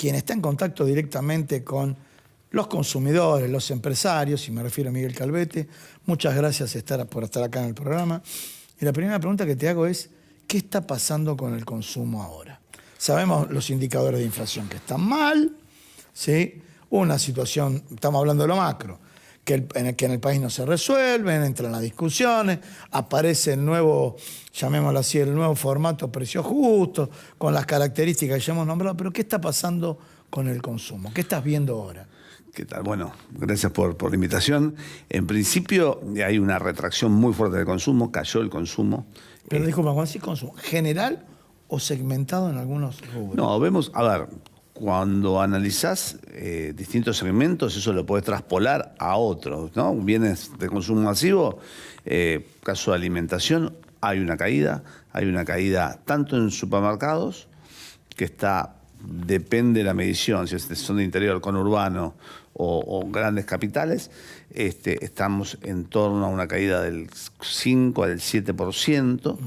quien está en contacto directamente con los consumidores, los empresarios, y me refiero a Miguel Calvete. Muchas gracias por estar acá en el programa. Y la primera pregunta que te hago es, ¿qué está pasando con el consumo ahora? Sabemos los indicadores de inflación que están mal, ¿sí? Una situación, estamos hablando de lo macro, que en el país no se resuelven, entran las discusiones, aparece el nuevo, llamémoslo así, el nuevo formato precio justo, con las características que ya hemos nombrado, pero ¿qué está pasando con el consumo? ¿Qué estás viendo ahora? ¿Qué tal? Bueno, gracias por la invitación. En principio hay una retracción muy fuerte del consumo, cayó el consumo. Pero disculpa, cuando decís consumo, ¿general o segmentado en algunos rubros? No, vemos, a ver, cuando analizás distintos segmentos, eso lo podés traspolar a otros, ¿no? Bienes de consumo masivo, caso de alimentación, hay una caída tanto en supermercados, que depende de la medición, si son de interior, conurbano o grandes capitales, estamos en torno a una caída del 5 al 7%,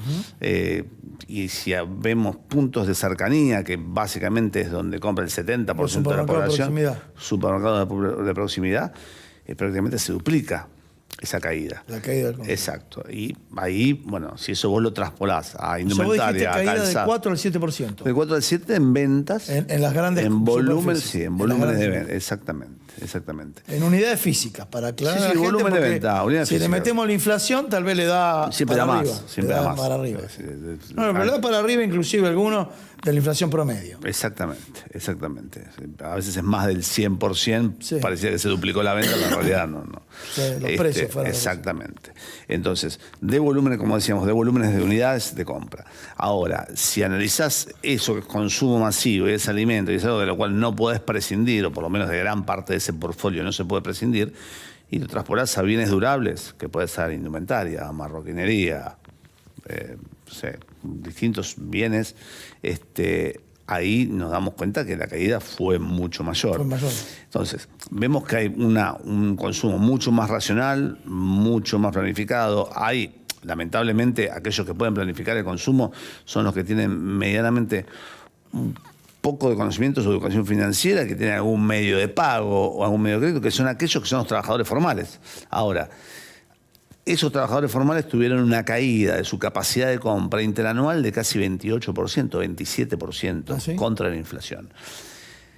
y si vemos puntos de cercanía, que básicamente es donde compra el 70% de la población, supermercados de proximidad, prácticamente se duplica esa caída. La caída del consumo. Exacto. Y ahí, bueno, si eso vos lo traspolás a O indumentaria, sea, vos dijiste a caída calzado. del 4 al 7%. Del 4 al 7 en ventas. En las grandes en volumen, superficies. sí, en En volúmenes las de grandes. venta. Exactamente. En unidades físicas, para aclarar Sí, a la gente, volumen de porque venta, unidades si le físicas. metemos la inflación, tal vez le da Siempre para da arriba. más. Siempre Le da más. para arriba. Sí, No, pero le da para arriba inclusive algunos de la inflación promedio. Exactamente. A veces es más del 100%, Sí. parecía que se duplicó la venta, pero en realidad no. Sí, los precios fueron exactamente. Entonces, de volúmenes, como decíamos, de volúmenes de unidades de compra. Ahora, si analizás eso que es consumo masivo y es alimento, y es algo de lo cual no podés prescindir, o por lo menos de gran parte de ese portfolio no se puede prescindir, y lo transportás a bienes durables, que puede ser indumentaria, marroquinería, no sé, distintos bienes, ahí nos damos cuenta que la caída fue mucho mayor. Fue mayor. Entonces, vemos que hay un consumo mucho más racional, mucho más planificado. Hay, lamentablemente, aquellos que pueden planificar el consumo son los que tienen medianamente un poco de conocimiento sobre educación financiera, que tienen algún medio de pago o algún medio de crédito, que son aquellos que son los trabajadores formales. Ahora, esos trabajadores formales tuvieron una caída de su capacidad de compra interanual de casi 28%, 27% ¿Ah, sí? contra la inflación.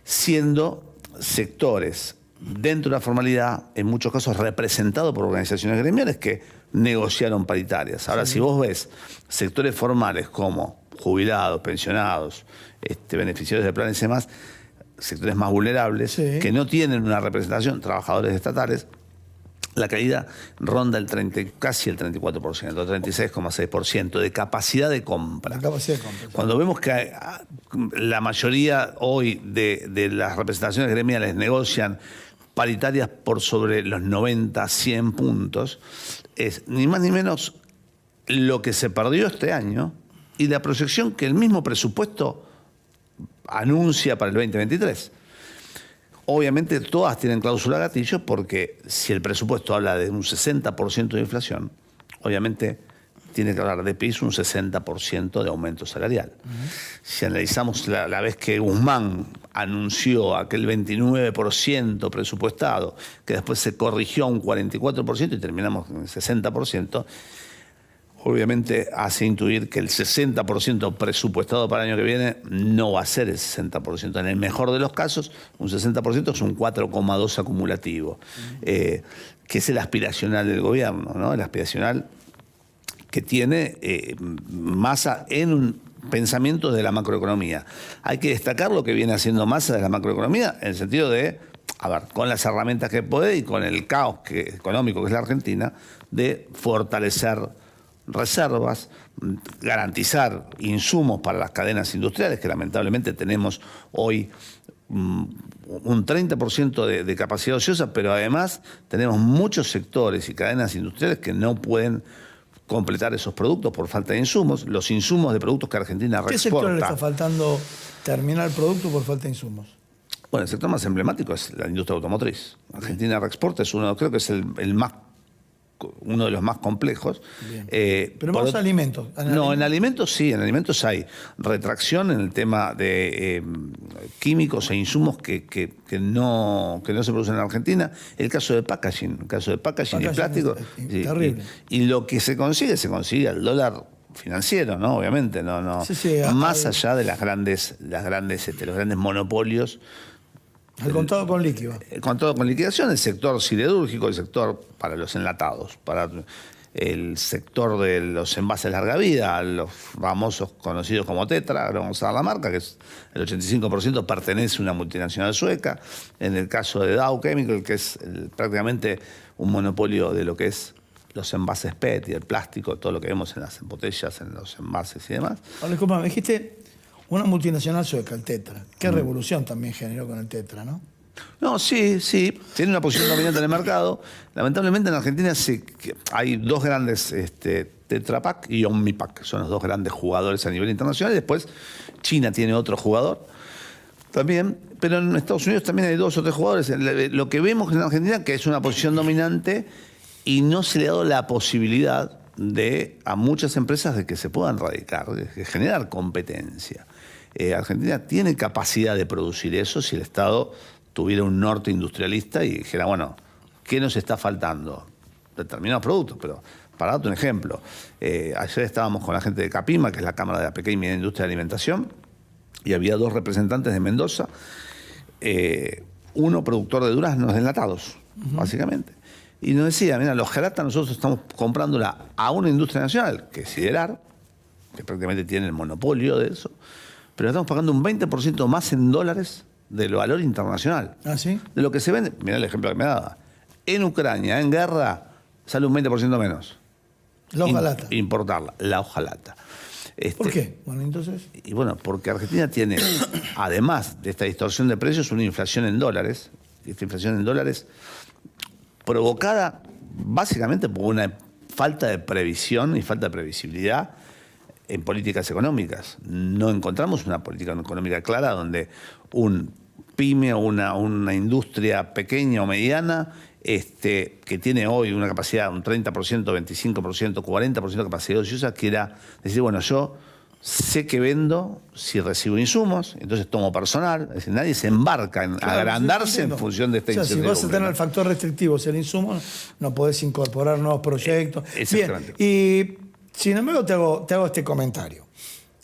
Siendo sectores dentro de la formalidad, en muchos casos representados por organizaciones gremiales que negociaron paritarias. Ahora, si vos ves sectores formales como jubilados, pensionados, beneficiarios de planes y demás, sectores más vulnerables, Sí. que no tienen una representación, trabajadores estatales, la caída ronda casi el 34%, 36,6% de capacidad de compra. La capacidad de compra. Cuando vemos que la mayoría hoy de las representaciones gremiales negocian paritarias por sobre los 90, 100 puntos, es ni más ni menos lo que se perdió este año y la proyección que el mismo presupuesto anuncia para el 2023. Obviamente todas tienen cláusula gatillo porque si el presupuesto habla de un 60% de inflación, obviamente tiene que hablar de piso un 60% de aumento salarial. Si analizamos la vez que Guzmán anunció aquel 29% presupuestado, que después se corrigió a un 44% y terminamos en el 60%, obviamente hace intuir que el 60% presupuestado para el año que viene no va a ser el 60%. En el mejor de los casos, un 60% es un 4,2 acumulativo, que es el aspiracional del gobierno, ¿no? El aspiracional que tiene Massa en un pensamiento de la macroeconomía. Hay que destacar lo que viene haciendo Massa de la macroeconomía, en el sentido de, a ver, con las herramientas que puede y con el caos económico que es la Argentina, de fortalecer reservas, garantizar insumos para las cadenas industriales, que lamentablemente tenemos hoy un 30% de capacidad ociosa, pero además tenemos muchos sectores y cadenas industriales que no pueden completar esos productos por falta de insumos, los insumos de productos que Argentina reexporta. ¿Qué sector le está faltando terminar el producto por falta de insumos? Bueno, el sector más emblemático es la industria automotriz. Argentina reexporta es uno, creo que es el más uno de los más complejos. Pero vamos a alimentos. No, en alimentos sí, en alimentos hay retracción en el tema de químicos e insumos que no se producen en Argentina. El caso de packaging, y plástico. Terrible. Y lo que se consigue al dólar financiero, ¿no? Obviamente, no. Sí, más allá de los grandes monopolios. Al contado con líquido. Contado con liquidación, el sector siderúrgico, el sector para los enlatados, para el sector de los envases de larga vida, los famosos conocidos como Tetra, ahora vamos a dar la marca, que es el 85% pertenece a una multinacional sueca. En el caso de Dow Chemical, que es prácticamente un monopolio de lo que es los envases PET y el plástico, todo lo que vemos en las botellas, en los envases y demás. Ahora, disculpa, me dijiste una multinacional sueca, el Tetra. Qué revolución también generó con el Tetra, ¿no? No, sí, tiene una posición dominante en el mercado. Lamentablemente en Argentina hay dos grandes Tetra Pak y Omnipack, son los dos grandes jugadores a nivel internacional. Y después China tiene otro jugador también, pero en Estados Unidos también hay 2 o 3 jugadores. Lo que vemos en Argentina que es una posición dominante y no se le ha dado la posibilidad a muchas empresas de que se puedan radicar, de generar competencia. Argentina tiene capacidad de producir eso si el Estado tuviera un norte industrialista y dijera, bueno, ¿qué nos está faltando? Determinados productos, pero para darte un ejemplo, ayer estábamos con la gente de Capima, que es la Cámara de la Pequeña y Mediana Industria de Alimentación, y había 2 representantes de Mendoza, uno productor de duraznos enlatados, básicamente. Y nos decía, mira, los hojalata nosotros estamos comprándola a una industria nacional, que es Siderar, que prácticamente tiene el monopolio de eso, pero estamos pagando un 20% más en dólares del valor internacional. ¿Ah, sí? De lo que se vende, mirá el ejemplo que me daba. En Ucrania, en guerra, sale un 20% menos. La hojalata. Importarla, la hojalata. ¿Por qué? Bueno, entonces. Y bueno, porque Argentina tiene, además de esta distorsión de precios, una inflación en dólares. Esta inflación en dólares provocada básicamente por una falta de previsión y falta de previsibilidad en políticas económicas. No encontramos una política económica clara donde un pyme o una industria pequeña o mediana que tiene hoy una capacidad, un 30%, 25%, 40% de capacidad ociosa, quiera decir, bueno, yo sé que vendo si recibo insumos, entonces tomo personal. Es decir, nadie se embarca en agrandarse en función de esta incertidumbre. Si vas a tener el factor restrictivo, si el insumo, no podés incorporar nuevos proyectos. Exactamente. Bien, y sin embargo te hago este comentario.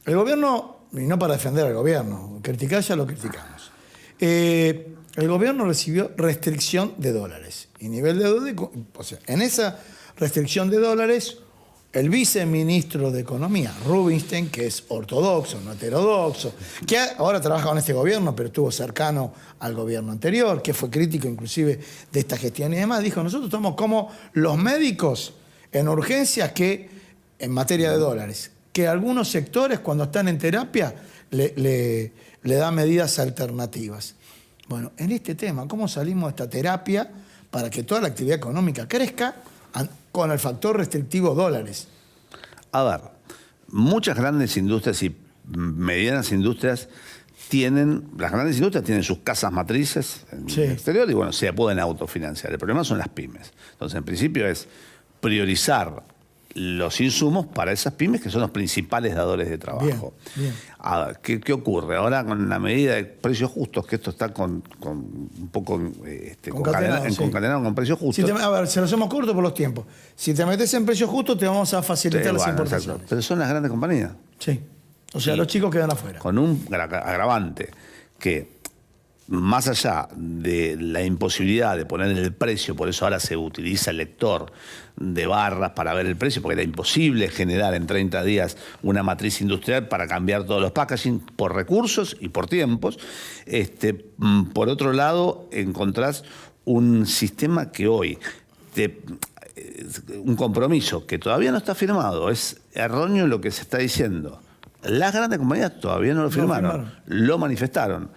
El gobierno, y no para defender al gobierno, criticar ya lo criticamos. El gobierno recibió restricción de dólares. Y nivel de deuda, o sea, en esa restricción de dólares, el viceministro de Economía, Rubinstein, que es ortodoxo, no heterodoxo, que ahora trabaja con este gobierno, pero estuvo cercano al gobierno anterior, que fue crítico inclusive de esta gestión y demás, dijo, nosotros estamos como los médicos en urgencias que en materia de dólares, que algunos sectores cuando están en terapia le dan medidas alternativas. Bueno, en este tema, ¿cómo salimos de esta terapia para que toda la actividad económica crezca con el factor restrictivo dólares? A ver, muchas grandes industrias y medianas industrias las grandes industrias tienen sus casas matrices en el exterior y bueno, se pueden autofinanciar. El problema son las pymes. Entonces, en principio es priorizar los insumos para esas pymes que son los principales dadores de trabajo. Bien. A ver, ¿qué ocurre? Ahora con la medida de precios justos, que esto está un poco concatenado con precios justos. A ver, se lo hacemos corto por los tiempos. Si te metes en precios justos, te vamos a facilitar las importaciones. Exacto. Pero son las grandes compañías. Sí. O sea, los chicos quedan afuera. Con un agravante que, más allá de la imposibilidad de poner el precio, por eso ahora se utiliza el lector de barras para ver el precio, porque era imposible generar en 30 días una matriz industrial para cambiar todos los packaging por recursos y por tiempos. Por otro lado, encontrás un sistema que hoy, un compromiso que todavía no está firmado, es erróneo lo que se está diciendo. Las grandes compañías todavía no lo firmaron, lo manifestaron.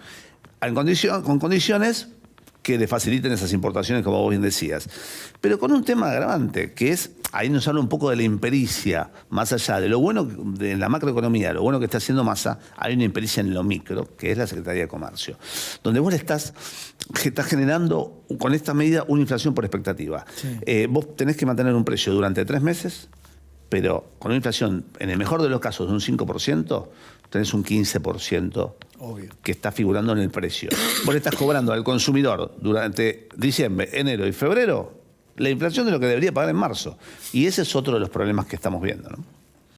Con condiciones que le faciliten esas importaciones, como vos bien decías. Pero con un tema agravante, que es, ahí nos habla un poco de la impericia, más allá de lo bueno de la macroeconomía, lo bueno que está haciendo Massa, hay una impericia en lo micro, que es la Secretaría de Comercio, donde vos estás generando con esta medida una inflación por expectativa. Sí. Vos tenés que mantener un precio durante 3 meses, pero con una inflación, en el mejor de los casos, de un 5%, tenés un 15%. Obvio. Que está figurando en el precio. Vos le estás cobrando al consumidor durante diciembre, enero y febrero la inflación de lo que debería pagar en marzo. Y ese es otro de los problemas que estamos viendo, ¿no?